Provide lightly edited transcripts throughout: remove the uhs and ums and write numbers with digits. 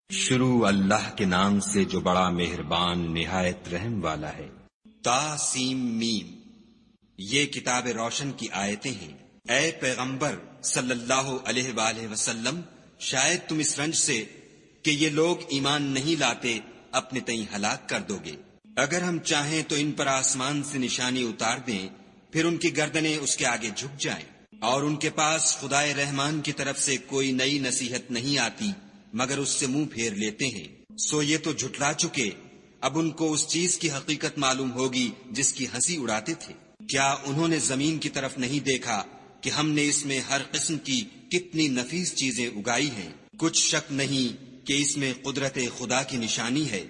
شروع اللہ کے نام سے جو بڑا مہربان نہایت رحم والا ہے۔ تا سیم میم، یہ کتاب روشن کی آیتیں ہیں۔ اے پیغمبر صلی اللہ علیہ وآلہ وسلم، شاید تم اس رنج سے کہ یہ لوگ ایمان نہیں لاتے اپنے تئیں ہلاک کر دو گے۔ اگر ہم چاہیں تو ان پر آسمان سے نشانی اتار دیں، پھر ان کی گردنیں اس کے آگے جھک جائیں، اور ان کے پاس خدائے رحمان کی طرف سے کوئی نئی نصیحت نہیں آتی مگر اس سے منہ پھیر لیتے ہیں۔ سو یہ تو جھٹلا چکے، اب ان کو اس چیز کی حقیقت معلوم ہوگی جس کی ہنسی اڑاتے تھے۔ کیا انہوں نے زمین کی طرف نہیں دیکھا کہ ہم نے اس میں ہر قسم کی کتنی نفیس چیزیں اگائی ہیں؟ کچھ شک نہیں کہ اس میں قدرت خدا کی نشانی ہے،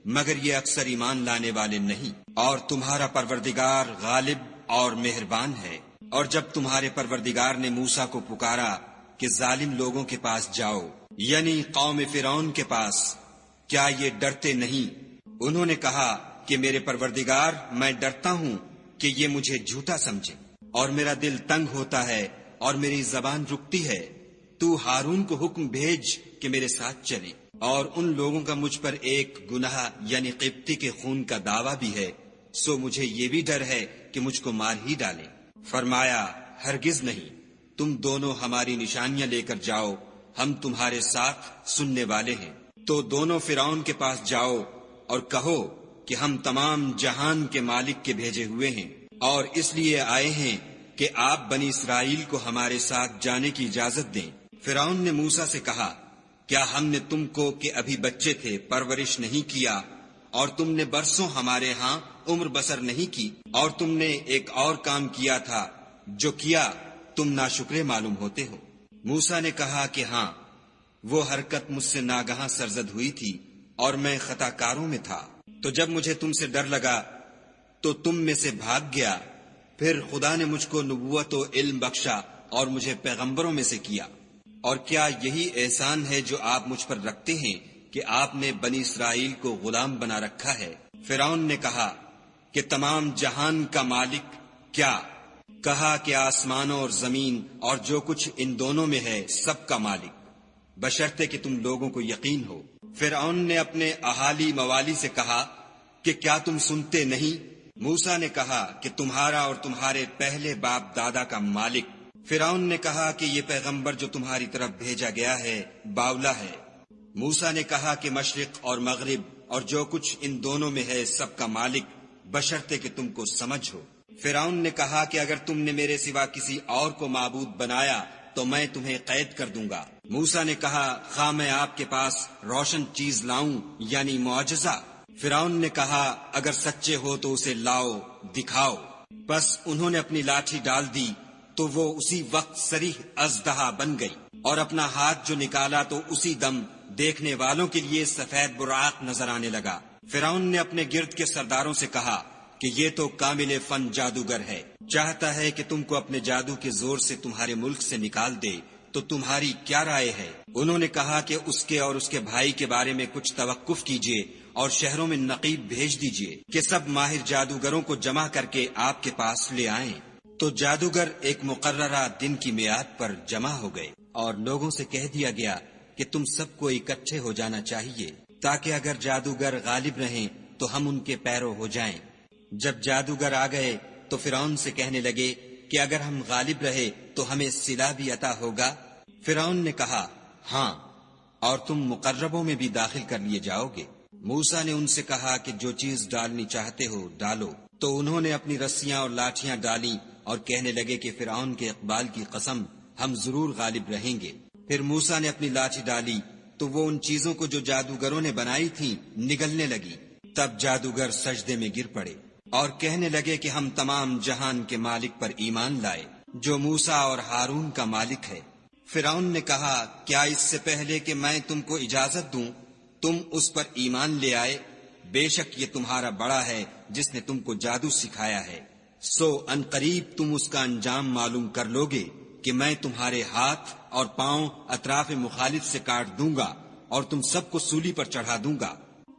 مگر یہ اکثر ایمان لانے والے نہیں۔ اور تمہارا پروردگار غالب اور مہربان ہے۔ اور جب تمہارے پروردگار نے موسیٰ کو پکارا کہ ظالم لوگوں کے پاس جاؤ، یعنی قوم فرعون کے پاس، کیا یہ ڈرتے نہیں؟ انہوں نے کہا کہ میرے پروردگار، میں ڈرتا ہوں کہ یہ مجھے جھوٹا سمجھے، اور میرا دل تنگ ہوتا ہے اور میری زبان رکتی ہے۔ تو ہارون کو حکم بھیج کہ میرے ساتھ چلے، اور ان لوگوں کا مجھ پر ایک گناہ یعنی قبطی کے خون کا دعویٰ بھی ہے، سو مجھے یہ بھی ڈر ہے کہ مجھ کو مار ہی ڈالیں۔ فرمایا، ہرگز نہیں، تم دونوں ہماری نشانیاں لے کر جاؤ، ہم تمہارے ساتھ سننے والے ہیں۔ تو دونوں فرعون کے پاس جاؤ اور کہو کہ ہم تمام جہان کے مالک کے بھیجے ہوئے ہیں، اور اس لیے آئے ہیں کہ آپ بنی اسرائیل کو ہمارے ساتھ جانے کی اجازت دیں۔ فرعون نے موسیٰ سے کہا، کیا ہم نے تم کو کہ ابھی بچے تھے پرورش نہیں کیا، اور تم نے برسوں ہمارے ہاں عمر بسر نہیں کی؟ اور تم نے ایک اور کام کیا تھا، جو کیا تم ناشکرے معلوم ہوتے ہو۔ موسیٰ نے کہا کہ ہاں، وہ حرکت مجھ سے ناگہاں سرزد ہوئی تھی اور میں خطا کاروں میں تھا۔ تو جب مجھے تم سے ڈر لگا تو تم میں سے بھاگ گیا، پھر خدا نے مجھ کو نبوت و علم بخشا اور مجھے پیغمبروں میں سے کیا۔ اور کیا یہی احسان ہے جو آپ مجھ پر رکھتے ہیں کہ آپ نے بنی اسرائیل کو غلام بنا رکھا ہے؟ فرعون نے کہا کہ تمام جہان کا مالک کیا؟ کہا کہ آسمانوں اور زمین اور جو کچھ ان دونوں میں ہے سب کا مالک، بشرطے کہ تم لوگوں کو یقین ہو۔ فرعون نے اپنے اہالی موالی سے کہا کہ کیا تم سنتے نہیں؟ موسیٰ نے کہا کہ تمہارا اور تمہارے پہلے باپ دادا کا مالک۔ فرعون نے کہا کہ یہ پیغمبر جو تمہاری طرف بھیجا گیا ہے باولا ہے۔ موسیٰ نے کہا کہ مشرق اور مغرب اور جو کچھ ان دونوں میں ہے سب کا مالک، بشرطے کہ تم کو سمجھ ہو۔ فرعون نے کہا کہ اگر تم نے میرے سوا کسی اور کو معبود بنایا تو میں تمہیں قید کر دوں گا۔ موسیٰ نے کہا، خواہ میں آپ کے پاس روشن چیز لاؤں یعنی معجزہ؟ فرعون نے کہا، اگر سچے ہو تو اسے لاؤ، دکھاؤ۔ بس انہوں نے اپنی لاٹھی ڈال دی تو وہ اسی وقت صریح اژدہا بن گئی، اور اپنا ہاتھ جو نکالا تو اسی دم دیکھنے والوں کے لیے سفید براق نظر آنے لگا۔ فرعون نے اپنے گرد کے سرداروں سے کہا کہ یہ تو کامل فن جادوگر ہے، چاہتا ہے کہ تم کو اپنے جادو کے زور سے تمہارے ملک سے نکال دے، تو تمہاری کیا رائے ہے؟ انہوں نے کہا کہ اس کے اور اس کے بھائی کے بارے میں کچھ توقف کیجیے اور شہروں میں نقیب بھیج دیجیے کہ سب ماہر جادوگروں کو جمع کر کے آپ کے پاس لے آئیں۔ تو جادوگر ایک مقررہ دن کی میعاد پر جمع ہو گئے، اور لوگوں سے کہہ دیا گیا کہ تم سب کو اکٹھے ہو جانا چاہیے، تاکہ اگر جادوگر غالب رہیں تو ہم ان کے پیرو ہو جائیں۔ جب جادوگر آ گئے تو فرعون سے کہنے لگے کہ اگر ہم غالب رہے تو ہمیں صلہ بھی عطا ہوگا؟ فرعون نے کہا، ہاں، اور تم مقربوں میں بھی داخل کر لیے جاؤ گے۔ موسیٰ نے ان سے کہا کہ جو چیز ڈالنی چاہتے ہو ڈالو۔ تو انہوں نے اپنی رسیاں اور لاٹھیاں ڈالیں اور کہنے لگے کہ فرعون کے اقبال کی قسم، ہم ضرور غالب رہیں گے۔ پھر موسیٰ نے اپنی لاٹھی ڈالی تو وہ ان چیزوں کو جو جادوگروں نے بنائی تھیں نگلنے لگی۔ تب جادوگر سجدے میں گر پڑے اور کہنے لگے کہ ہم تمام جہان کے مالک پر ایمان لائے، جو موسیٰ اور ہارون کا مالک ہے۔ فرعون نے کہا، کیا اس سے پہلے کہ میں تم کو اجازت دوں تم اس پر ایمان لے آئے؟ بے شک یہ تمہارا بڑا ہے جس نے تم کو جادو سکھایا ہے، سو ان قریب تم اس کا انجام معلوم کر لوگے کہ میں تمہارے ہاتھ اور پاؤں اطراف مخالف سے کاٹ دوں گا اور تم سب کو سولی پر چڑھا دوں گا۔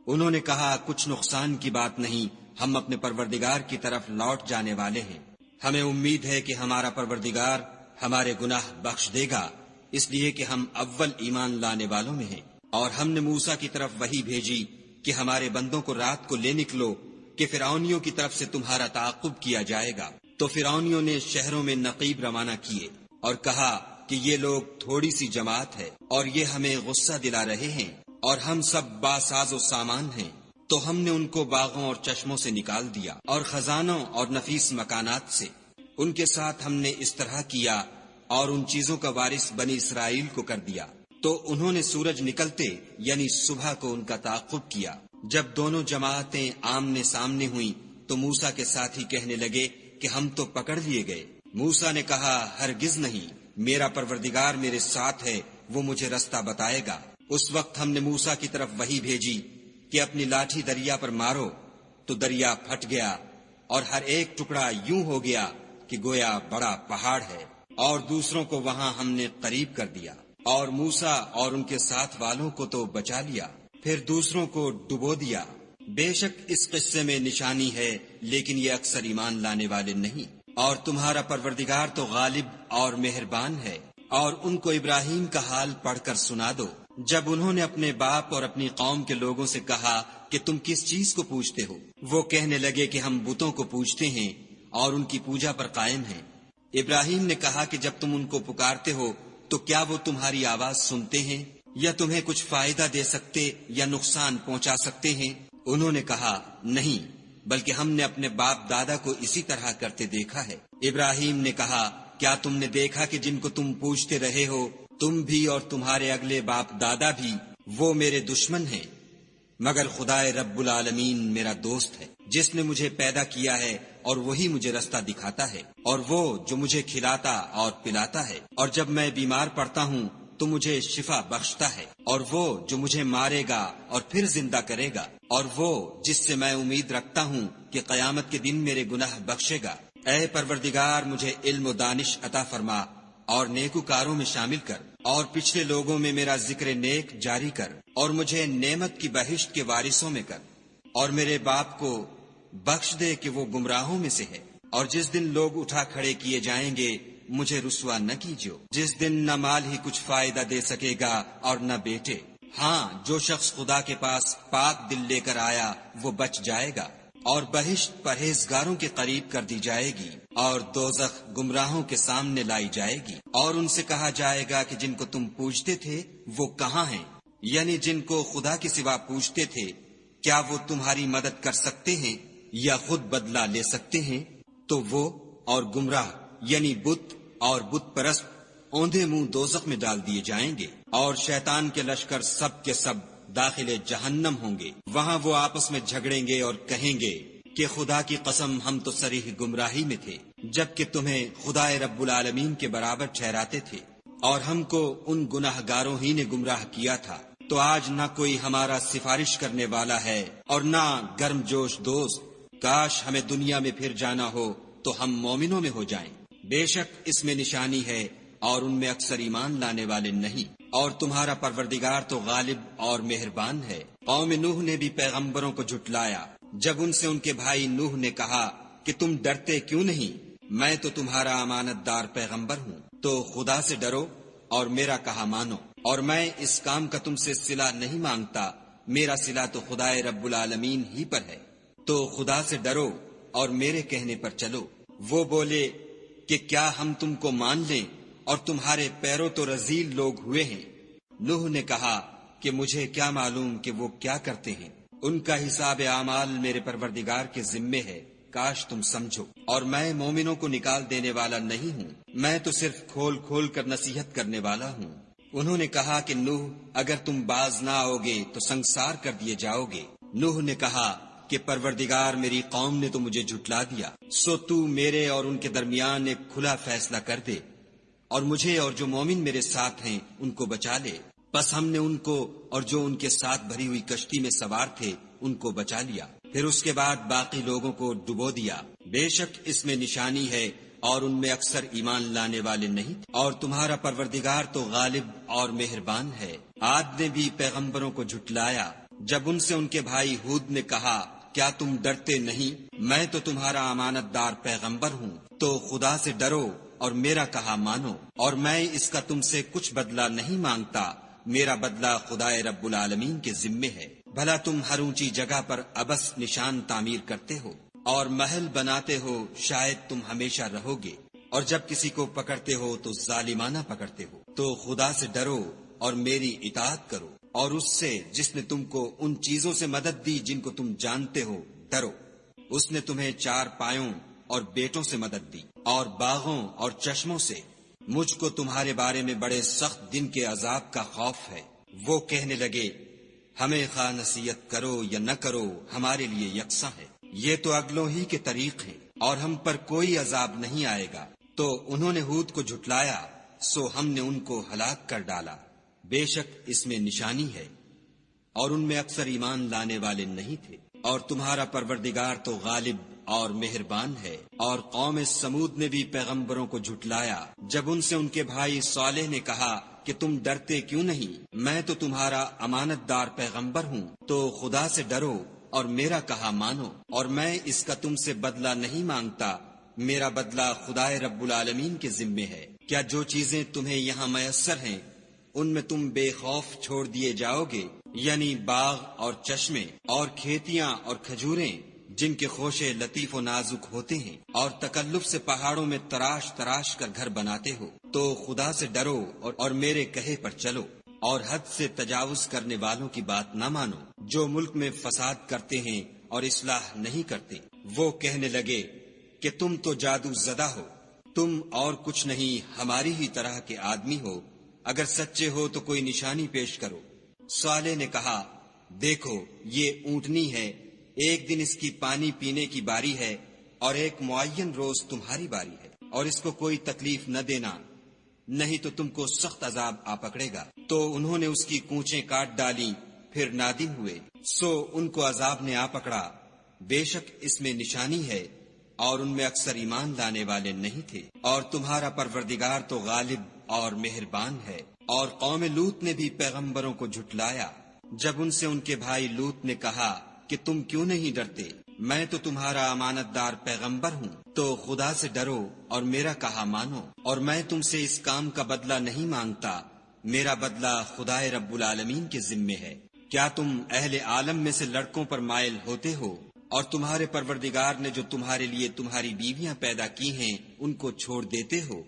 انہوں نے کہا، کچھ نقصان کی بات نہیں، ہم اپنے پروردگار کی طرف لوٹ جانے والے ہیں، ہمیں امید ہے کہ ہمارا پروردگار ہمارے گناہ بخش دے گا، اس لیے کہ ہم اول ایمان لانے والوں میں ہیں۔ اور ہم نے موسیٰ کی طرف وحی بھیجی کہ ہمارے بندوں کو رات کو لے نکلو کہ فرعونیوں کی طرف سے تمہارا تعاقب کیا جائے گا۔ تو فرعونیوں نے شہروں میں نقیب روانہ کیے اور کہا کہ یہ لوگ تھوڑی سی جماعت ہے اور یہ ہمیں غصہ دلا رہے ہیں اور ہم سب باساز و سامان ہیں۔ تو ہم نے ان کو باغوں اور چشموں سے نکال دیا اور خزانوں اور نفیس مکانات سے۔ ان کے ساتھ ہم نے اس طرح کیا اور ان چیزوں کا وارث بنی اسرائیل کو کر دیا۔ تو انہوں نے سورج نکلتے یعنی صبح کو ان کا تعاقب کیا۔ جب دونوں جماعتیں آمنے سامنے ہوئیں تو موسیٰ کے ساتھی کہنے لگے کہ ہم تو پکڑ لیے گئے۔ موسیٰ نے کہا ہرگز نہیں، میرا پروردگار میرے ساتھ ہے، وہ مجھے رستہ بتائے گا۔ اس وقت ہم نے موسیٰ کی طرف وحی بھیجی کہ اپنی لاٹھی دریا پر مارو، تو دریا پھٹ گیا اور ہر ایک ٹکڑا یوں ہو گیا کہ گویا بڑا پہاڑ ہے، اور دوسروں کو وہاں ہم نے قریب کر دیا، اور موسیٰ اور ان کے ساتھ والوں کو تو بچا لیا، پھر دوسروں کو ڈبو دیا۔ بے شک اس قصے میں نشانی ہے، لیکن یہ اکثر ایمان لانے والے نہیں۔ اور تمہارا پروردگار تو غالب اور مہربان ہے۔ اور ان کو ابراہیم کا حال پڑھ کر سنا دو، جب انہوں نے اپنے باپ اور اپنی قوم کے لوگوں سے کہا کہ تم کس چیز کو پوجتے ہو؟ وہ کہنے لگے کہ ہم بتوں کو پوجتے ہیں اور ان کی پوجا پر قائم ہیں۔ ابراہیم نے کہا کہ جب تم ان کو پکارتے ہو تو کیا وہ تمہاری آواز سنتے ہیں یا تمہیں کچھ فائدہ دے سکتے یا نقصان پہنچا سکتے ہیں؟ انہوں نے کہا نہیں، بلکہ ہم نے اپنے باپ دادا کو اسی طرح کرتے دیکھا ہے۔ ابراہیم نے کہا کیا تم نے دیکھا کہ جن کو تم پوجتے رہے ہو، تم بھی اور تمہارے اگلے باپ دادا بھی، وہ میرے دشمن ہیں، مگر خدائے رب العالمین میرا دوست ہے، جس نے مجھے پیدا کیا ہے اور وہی مجھے رستہ دکھاتا ہے، اور وہ جو مجھے کھلاتا اور پلاتا ہے، اور جب میں بیمار پڑتا ہوں تو مجھے شفا بخشتا ہے، اور وہ جو مجھے مارے گا اور پھر زندہ کرے گا، اور وہ جس سے میں امید رکھتا ہوں کہ قیامت کے دن میرے گناہ بخشے گا۔ اے پروردگار مجھے علم و دانش عطا فرما اور نیکوکاروں میں شامل کر، اور پچھلے لوگوں میں میرا ذکر نیک جاری کر، اور مجھے نعمت کی بہشت کے وارثوں میں کر، اور میرے باپ کو بخش دے کہ وہ گمراہوں میں سے ہے، اور جس دن لوگ اٹھا کھڑے کیے جائیں گے مجھے رسوا نہ کیجو، جس دن نہ مال ہی کچھ فائدہ دے سکے گا اور نہ بیٹے۔ ہاں، جو شخص خدا کے پاس پاک دل لے کر آیا وہ بچ جائے گا، اور بہشت پرہیزگاروں کے قریب کر دی جائے گی، اور دوزخ گمراہوں کے سامنے لائی جائے گی، اور ان سے کہا جائے گا کہ جن کو تم پوجتے تھے وہ کہاں ہیں؟ یعنی جن کو خدا کے سوا پوجتے تھے، کیا وہ تمہاری مدد کر سکتے ہیں یا خود بدلہ لے سکتے ہیں؟ تو وہ اور گمراہ یعنی بت اور بت پرست اوندھے منہ دوزخ میں ڈال دیے جائیں گے، اور شیطان کے لشکر سب کے سب داخل جہنم ہوں گے۔ وہاں وہ آپس میں جھگڑیں گے اور کہیں گے کہ خدا کی قسم ہم تو صریح گمراہی میں تھے، جبکہ تمہیں خدائے رب العالمین کے برابر ٹھہراتے تھے، اور ہم کو ان گناہ گاروں ہی نے گمراہ کیا تھا۔ تو آج نہ کوئی ہمارا سفارش کرنے والا ہے اور نہ گرم جوش دوست۔ کاش ہمیں دنیا میں پھر جانا ہو تو ہم مومنوں میں ہو جائیں۔ بے شک اس میں نشانی ہے اور ان میں اکثر ایمان لانے والے نہیں۔ اور تمہارا پروردگار تو غالب اور مہربان ہے۔ قوم نوح نے بھی پیغمبروں کو جھٹلایا جب ان سے ان کے بھائی نوح نے کہا کہ تم ڈرتے کیوں نہیں؟ میں تو تمہارا امانت دار پیغمبر ہوں، تو خدا سے ڈرو اور میرا کہا مانو، اور میں اس کام کا تم سے صلہ نہیں مانگتا، میرا صلہ تو خدائے رب العالمین ہی پر ہے، تو خدا سے ڈرو اور میرے کہنے پر چلو۔ وہ بولے کہ کیا ہم تم کو مان لیں اور تمہارے پیروں تو رذیل لوگ ہوئے ہیں؟ نوح نے کہا کہ مجھے کیا معلوم کہ وہ کیا کرتے ہیں، ان کا حساب اعمال میرے پروردگار کے ذمے ہے، کاش تم سمجھو۔ اور میں مومنوں کو نکال دینے والا نہیں ہوں، میں تو صرف کھول کھول کر نصیحت کرنے والا ہوں۔ انہوں نے کہا کہ نوح اگر تم باز نہ آؤ گے تو سنگسار کر دیے جاؤ گے۔ نوح نے کہا کہ پروردگار میری قوم نے تو مجھے جھٹلا دیا، سو تو میرے اور ان کے درمیان ایک کھلا فیصلہ کر دے، اور مجھے اور جو مومن میرے ساتھ ہیں ان کو بچا لے۔ بس ہم نے ان کو اور جو ان کے ساتھ بھری ہوئی کشتی میں سوار تھے ان کو بچا لیا، پھر اس کے بعد باقی لوگوں کو ڈبو دیا۔ بے شک اس میں نشانی ہے اور ان میں اکثر ایمان لانے والے نہیں، اور تمہارا پروردگار تو غالب اور مہربان ہے۔ عاد نے بھی پیغمبروں کو جھٹلایا جب ان سے ان کے بھائی ہود نے کہا کیا تم ڈرتے نہیں؟ میں تو تمہارا امانت دار پیغمبر ہوں، تو خدا سے ڈرو اور میرا کہا مانو، اور میں اس کا تم سے کچھ بدلہ نہیں مانگتا، میرا بدلہ خدائے رب العالمین کے ذمے ہے۔ بھلا تم ہر اونچی جگہ پر ابس نشان تعمیر کرتے ہو اور محل بناتے ہو، شاید تم ہمیشہ رہو گے، اور جب کسی کو پکڑتے ہو تو ظالمانہ پکڑتے ہو۔ تو خدا سے ڈرو اور میری اطاعت کرو، اور اس سے جس نے تم کو ان چیزوں سے مدد دی جن کو تم جانتے ہو ڈرو۔ اس نے تمہیں 4 پایوں اور بیٹوں سے مدد دی اور باغوں اور چشموں سے۔ مجھ کو تمہارے بارے میں بڑے سخت دن کے عذاب کا خوف ہے۔ وہ کہنے لگے ہمیں خواہ نصیحت کرو یا نہ کرو ہمارے لیے یکساں ہے، یہ تو اگلوں ہی کے طریق ہیں اور ہم پر کوئی عذاب نہیں آئے گا۔ تو انہوں نے ہود کو جھٹلایا، سو ہم نے ان کو ہلاک کر ڈالا۔ بے شک اس میں نشانی ہے، اور ان میں اکثر ایمان لانے والے نہیں تھے۔ اور تمہارا پروردگار تو غالب اور مہربان ہے۔ اور قوم سمود نے بھی پیغمبروں کو جھٹلایا جب ان سے ان کے بھائی صالح نے کہا کہ تم ڈرتے کیوں نہیں، میں تو تمہارا امانت دار پیغمبر ہوں، تو خدا سے ڈرو اور میرا کہا مانو، اور میں اس کا تم سے بدلہ نہیں مانگتا، میرا بدلہ خدائے رب العالمین کے ذمے ہے۔ کیا جو چیزیں تمہیں یہاں میسر ہیں ان میں تم بے خوف چھوڑ دیے جاؤ گے، یعنی باغ اور چشمے اور کھیتیاں اور کھجوریں جن کے خوشے لطیف و نازک ہوتے ہیں، اور تکلف سے پہاڑوں میں تراش تراش کر گھر بناتے ہو، تو خدا سے ڈرو اور میرے کہے پر چلو، اور حد سے تجاوز کرنے والوں کی بات نہ مانو جو ملک میں فساد کرتے ہیں اور اصلاح نہیں کرتے۔ وہ کہنے لگے کہ تم تو جادو زدہ ہو، تم اور کچھ نہیں ہماری ہی طرح کے آدمی ہو، اگر سچے ہو تو کوئی نشانی پیش کرو۔ صالح نے کہا دیکھو یہ اونٹنی ہے، ایک دن اس کی پانی پینے کی باری ہے اور ایک معین روز تمہاری باری ہے، اور اس کو کوئی تکلیف نہ دینا، نہیں تو تم کو سخت عذاب آ پکڑے گا۔ تو انہوں نے اس کی کونچیں کاٹ ڈالی، پھر نادم ہوئے، سو ان کو عذاب نے آ پکڑا۔ بے شک اس میں نشانی ہے، اور ان میں اکثر ایمان لانے والے نہیں تھے۔ اور تمہارا پروردگار تو غالب اور مہربان ہے۔ اور قوم لوط نے بھی پیغمبروں کو جھٹلایا جب ان سے ان کے بھائی لوط نے کہا کہ تم کیوں نہیں ڈرتے، میں تو تمہارا امانت دار پیغمبر ہوں، تو خدا سے ڈرو اور میرا کہا مانو، اور میں تم سے اس کام کا بدلہ نہیں مانگتا، میرا بدلہ خدائے رب العالمین کے ذمے ہے۔ کیا تم اہل عالم میں سے لڑکوں پر مائل ہوتے ہو، اور تمہارے پروردگار نے جو تمہارے لیے تمہاری بیویاں پیدا کی ہیں ان کو چھوڑ دیتے ہو؟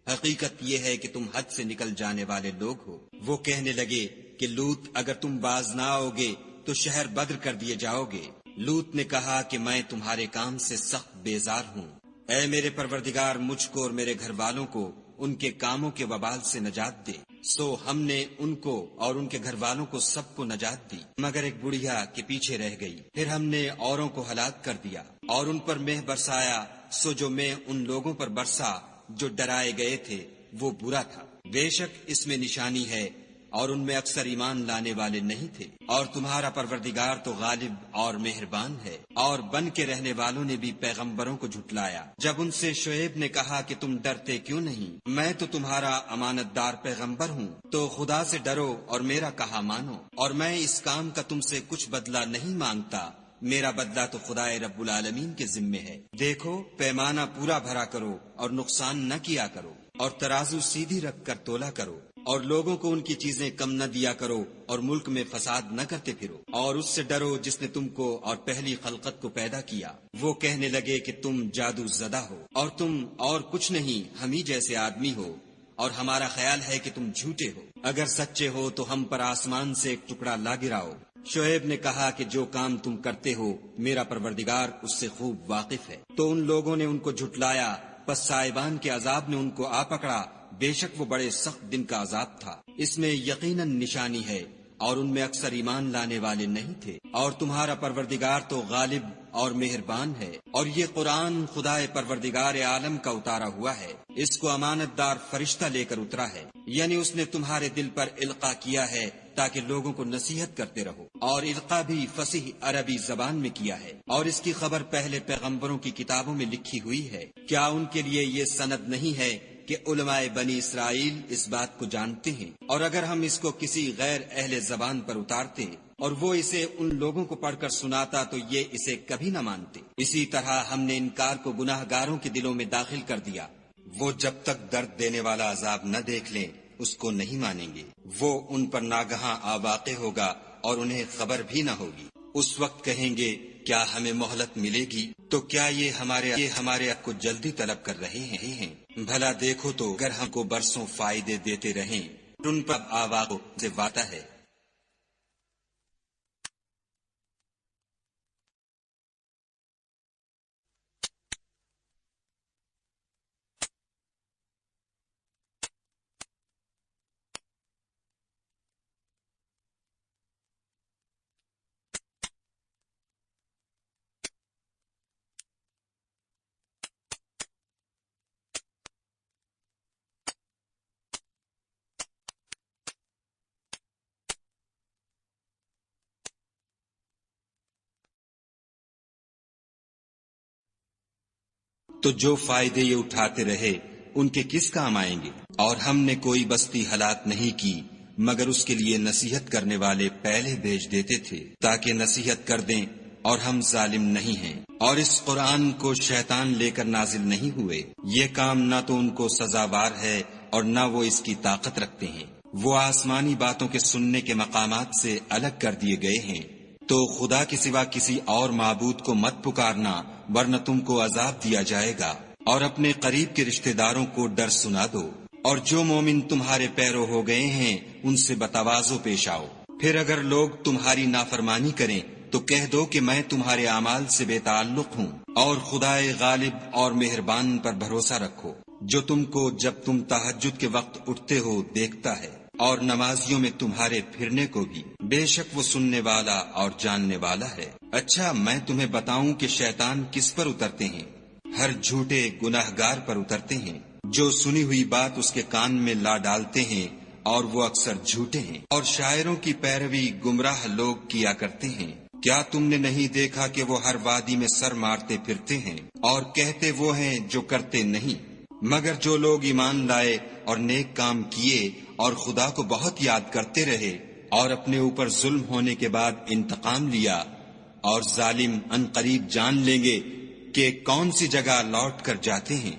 حقیقت یہ ہے کہ تم حد سے نکل جانے والے لوگ ہو۔ وہ کہنے لگے کہ لوط اگر تم باز نہ آؤ گے تو شہر بدر کر دیے جاؤ گے۔ لوط نے کہا کہ میں تمہارے کام سے سخت بیزار ہوں، اے میرے پروردگار مجھ کو اور میرے گھر والوں کو ان کے کاموں کے وبال سے نجات دے۔ سو ہم نے ان کو اور ان کے گھر والوں کو سب کو نجات دی، مگر ایک بڑھیا کے پیچھے رہ گئی۔ پھر ہم نے اوروں کو ہلاک کر دیا اور ان پر مہ برسایا، سو جو مہ ان لوگوں پر برسا جو ڈرائے گئے تھے وہ برا تھا۔ بے شک اس میں نشانی ہے، اور ان میں اکثر ایمان لانے والے نہیں تھے۔ اور تمہارا پروردگار تو غالب اور مہربان ہے۔ اور بن کے رہنے والوں نے بھی پیغمبروں کو جھٹلایا جب ان سے شعیب نے کہا کہ تم ڈرتے کیوں نہیں، میں تو تمہارا امانت دار پیغمبر ہوں، تو خدا سے ڈرو اور میرا کہا مانو، اور میں اس کام کا تم سے کچھ بدلہ نہیں مانگتا، میرا بدلہ تو خدائے رب العالمین کے ذمے ہے۔ دیکھو پیمانہ پورا بھرا کرو اور نقصان نہ کیا کرو، اور ترازو سیدھی رکھ کر تولا کرو، اور لوگوں کو ان کی چیزیں کم نہ دیا کرو، اور ملک میں فساد نہ کرتے پھرو، اور اس سے ڈرو جس نے تم کو اور پہلی خلقت کو پیدا کیا۔ وہ کہنے لگے کہ تم جادو زدہ ہو، اور تم اور کچھ نہیں ہم ہی جیسے آدمی ہو، اور ہمارا خیال ہے کہ تم جھوٹے ہو۔ اگر سچے ہو تو ہم پر آسمان سے ایک ٹکڑا لا گراؤ۔ شعیب نے کہا کہ جو کام تم کرتے ہو میرا پروردگار اس سے خوب واقف ہے۔ تو ان لوگوں نے ان کو جھٹلایا، پس صاحبان کے عذاب نے ان کو آ پکڑا، بے شک وہ بڑے سخت دن کا عذاب تھا۔ اس میں یقیناً نشانی ہے، اور ان میں اکثر ایمان لانے والے نہیں تھے۔ اور تمہارا پروردگار تو غالب اور مہربان ہے۔ اور یہ قرآن خدائے پروردگار عالم کا اتارا ہوا ہے، اس کو امانت دار فرشتہ لے کر اترا ہے، یعنی اس نے تمہارے دل پر القاء کیا ہے تاکہ لوگوں کو نصیحت کرتے رہو، اور القاء بھی فصیح عربی زبان میں کیا ہے، اور اس کی خبر پہلے پیغمبروں کی کتابوں میں لکھی ہوئی ہے۔ کیا ان کے لیے یہ سند نہیں ہے کہ علماء بنی اسرائیل اس بات کو جانتے ہیں، اور اگر ہم اس کو کسی غیر اہل زبان پر اتارتے اور وہ اسے ان لوگوں کو پڑھ کر سناتا تو یہ اسے کبھی نہ مانتے۔ اسی طرح ہم نے انکار کو گناہ گاروں کے دلوں میں داخل کر دیا، وہ جب تک درد دینے والا عذاب نہ دیکھ لیں اس کو نہیں مانیں گے۔ وہ ان پر ناگہاں آواقع ہوگا اور انہیں خبر بھی نہ ہوگی۔ اس وقت کہیں گے کیا ہمیں مہلت ملے گی؟ تو کیا یہ ہمارے حق کو جلدی طلب کر رہے ہیں؟ بھلا دیکھو تو اگر ہم کو برسوں فائدے دیتے رہیں ان پر آواقع سے وعدہ ہے۔ تو جو فائدے یہ اٹھاتے رہے ان کے کس کام آئیں گے؟ اور ہم نے کوئی بستی ہلاک نہیں کی مگر اس کے لیے نصیحت کرنے والے پہلے بھیج دیتے تھے تاکہ نصیحت کر دیں، اور ہم ظالم نہیں ہیں۔ اور اس قرآن کو شیطان لے کر نازل نہیں ہوئے، یہ کام نہ تو ان کو سزاوار ہے اور نہ وہ اس کی طاقت رکھتے ہیں۔ وہ آسمانی باتوں کے سننے کے مقامات سے الگ کر دیے گئے ہیں۔ تو خدا کے سوا کسی اور معبود کو مت پکارنا ورنہ تم کو عذاب دیا جائے گا، اور اپنے قریب کے رشتہ داروں کو ڈر سنا دو، اور جو مومن تمہارے پیرو ہو گئے ہیں ان سے بتواضع پیش آؤ۔ پھر اگر لوگ تمہاری نافرمانی کریں تو کہہ دو کہ میں تمہارے اعمال سے بے تعلق ہوں، اور خدائے غالب اور مہربان پر بھروسہ رکھو جو تم کو جب تم تہجد کے وقت اٹھتے ہو دیکھتا ہے، اور نمازیوں میں تمہارے پھرنے کو بھی، بے شک وہ سننے والا اور جاننے والا ہے۔ اچھا میں تمہیں بتاؤں کہ شیطان کس پر اترتے ہیں؟ ہر جھوٹے گناہگار پر اترتے ہیں جو سنی ہوئی بات اس کے کان میں لا ڈالتے ہیں، اور وہ اکثر جھوٹے ہیں، اور شاعروں کی پیروی گمراہ لوگ کیا کرتے ہیں۔ کیا تم نے نہیں دیکھا کہ وہ ہر وادی میں سر مارتے پھرتے ہیں اور کہتے وہ ہیں جو کرتے نہیں؟ مگر جو لوگ ایمان لائے اور نیک کام کیے اور خدا کو بہت یاد کرتے رہے اور اپنے اوپر ظلم ہونے کے بعد انتقام لیا، اور ظالم ان قریب جان لیں گے کہ کون سی جگہ لوٹ کر جاتے ہیں۔